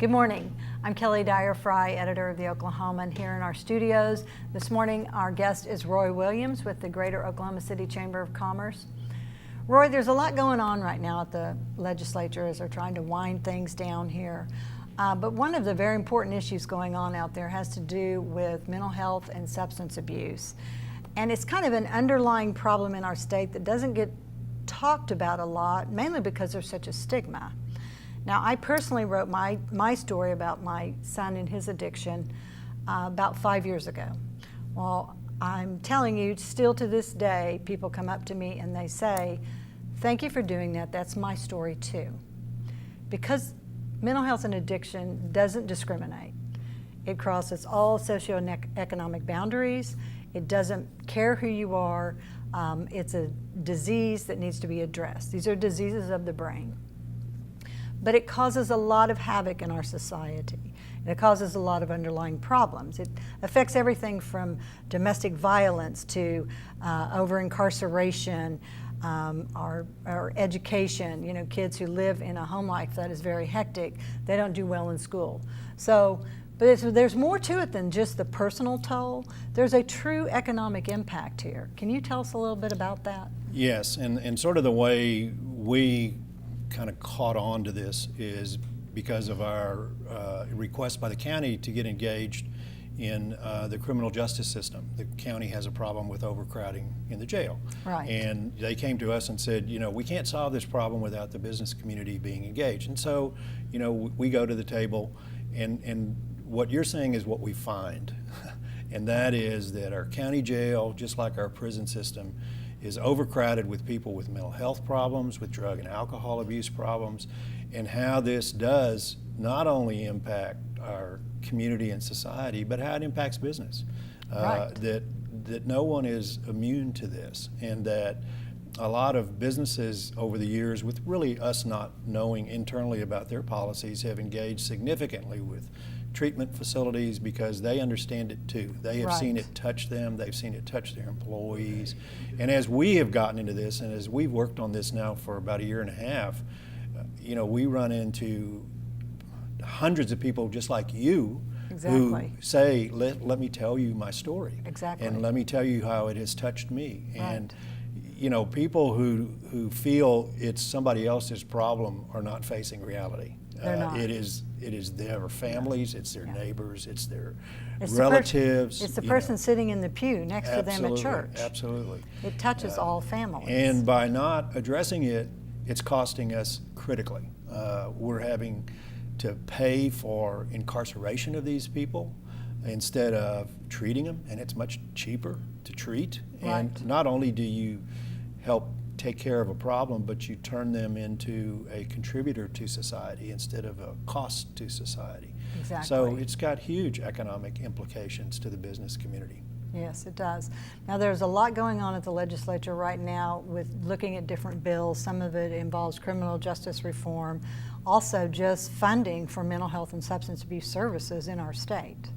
Good morning. I'm Kelly Dyer Fry, editor of the Oklahoman, here in our studios. This morning, our guest is Roy Williams with the Greater Oklahoma City Chamber of Commerce. Roy, there's a lot going on right now at the legislature as they're trying to wind things down here. But one of the very important issues going on out there has to do with mental health and substance abuse. And it's kind of an underlying problem in our state that doesn't get talked about a lot, mainly because there's such a stigma. Now, I personally wrote my story about my son and his addiction about 5 years ago. Well, I'm telling you, still to this day, people come up to me and they say, "Thank you for doing that. That's my story too." Because mental health and addiction doesn't discriminate. It crosses all socioeconomic boundaries. It doesn't care who you are. It's a disease that needs to be addressed. These are diseases of the brain. But it causes a lot of havoc in our society. And it causes a lot of underlying problems. It affects everything from domestic violence to over-incarceration, our education. You know, kids who live in a home life that is very hectic, they don't do well in school. But there's more to it than just the personal toll. There's a true economic impact here. Can you tell us a little bit about that? Yes, and sort of the way we kind of caught on to this is because of our request by the county to get engaged in the criminal justice system. The county has a problem with overcrowding in the jail. Right. And they came to us and said, you know, we can't solve this problem without the business community being engaged. And so, you know, we go to the table, and what you're saying is what we find. And that is that our county jail, just like our prison system, is overcrowded with people with mental health problems, with drug and alcohol abuse problems, and how this does not only impact our community and society, but how it impacts business. Right. That no one is immune to this, and that a lot of businesses over the years, with really us not knowing internally about their policies, have engaged significantly with treatment facilities because they understand it too. They have seen it touch them, they've seen it touch their employees. And as we have gotten into this, and as we've worked on this now for about a year and a half, you know, we run into hundreds of people just like you who say, let me tell you my story. Exactly. And let me tell you how it has touched me. Right. And you know, people who feel it's somebody else's problem are not facing reality. They're not. It is their families, it's their neighbors, it's their It's relatives. It's the person sitting in the pew next to them at church. Absolutely. It touches all families. And by not addressing it, it's costing us critically. We're having to pay for incarceration of these people instead of treating them, and it's much cheaper to treat. Right. And not only do you help take care of a problem, but you turn them into a contributor to society instead of a cost to society. Exactly. So it's got huge economic implications to the business community. Yes, it does. Now, there's a lot going on at the legislature right now with looking at different bills. Some of it involves criminal justice reform, also just funding for mental health and substance abuse services in our state.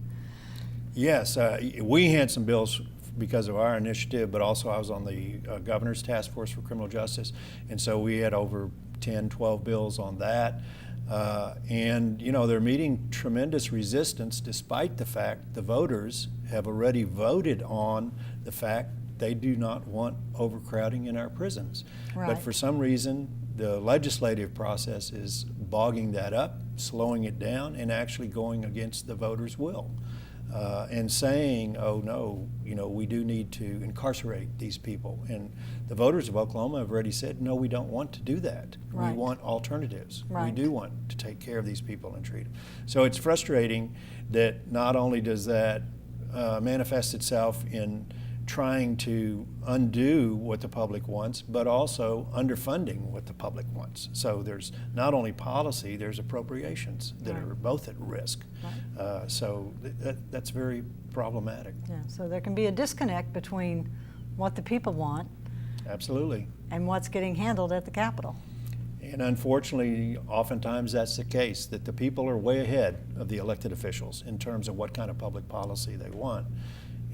Yes, we had some bills because of our initiative, but also I was on the governor's task force for criminal justice, and so we had over 10, 12 bills on that. And you know, they're meeting tremendous resistance despite the fact the voters have already voted on the fact they do not want overcrowding in our prisons. Right. But for some reason, the legislative process is bogging that up, slowing it down, and actually going against the voters' will. And saying, oh no, you know, we do need to incarcerate these people. And the voters of Oklahoma have already said, no, we don't want to do that. Right. We want alternatives. Right. We do want to take care of these people and treat them. So it's frustrating that not only does that manifest itself in trying to undo what the public wants, but also underfunding what the public wants. So there's not only policy, there's appropriations that are both at risk. Right. So that's very problematic. Yeah, so there can be a disconnect between what the people want Absolutely. and what's getting handled at the Capitol. And unfortunately, oftentimes that's the case, that the people are way ahead of the elected officials in terms of what kind of public policy they want.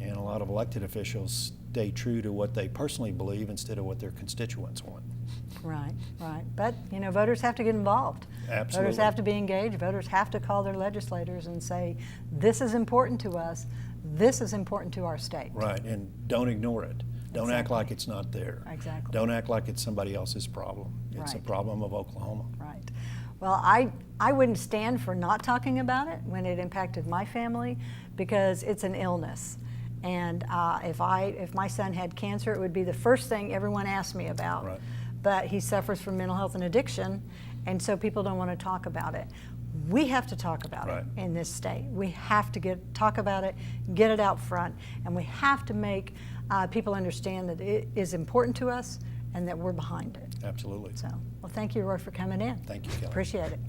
And a lot of elected officials stay true to what they personally believe instead of what their constituents want. Right, right. But, voters have to get involved. Absolutely. Voters have to be engaged. Voters have to call their legislators and say, this is important to us. This is important to our state. Right, and don't ignore it. Don't act Exactly. like it's not there. Exactly. Don't act like it's somebody else's problem. It's a Right. problem of Oklahoma. Right. Well, I wouldn't stand for not talking about it when it impacted my family, because it's an illness. And if my son had cancer, it would be the first thing everyone asked me about. Right. But he suffers from mental health and addiction, and so people don't want to talk about it. We have to talk about Right. it in this state. We have to talk about it, get it out front, and we have to make people understand that it is important to us and that we're behind it. Absolutely. So, well, thank you, Roy, for coming in. Thank you, Kelly. Appreciate it.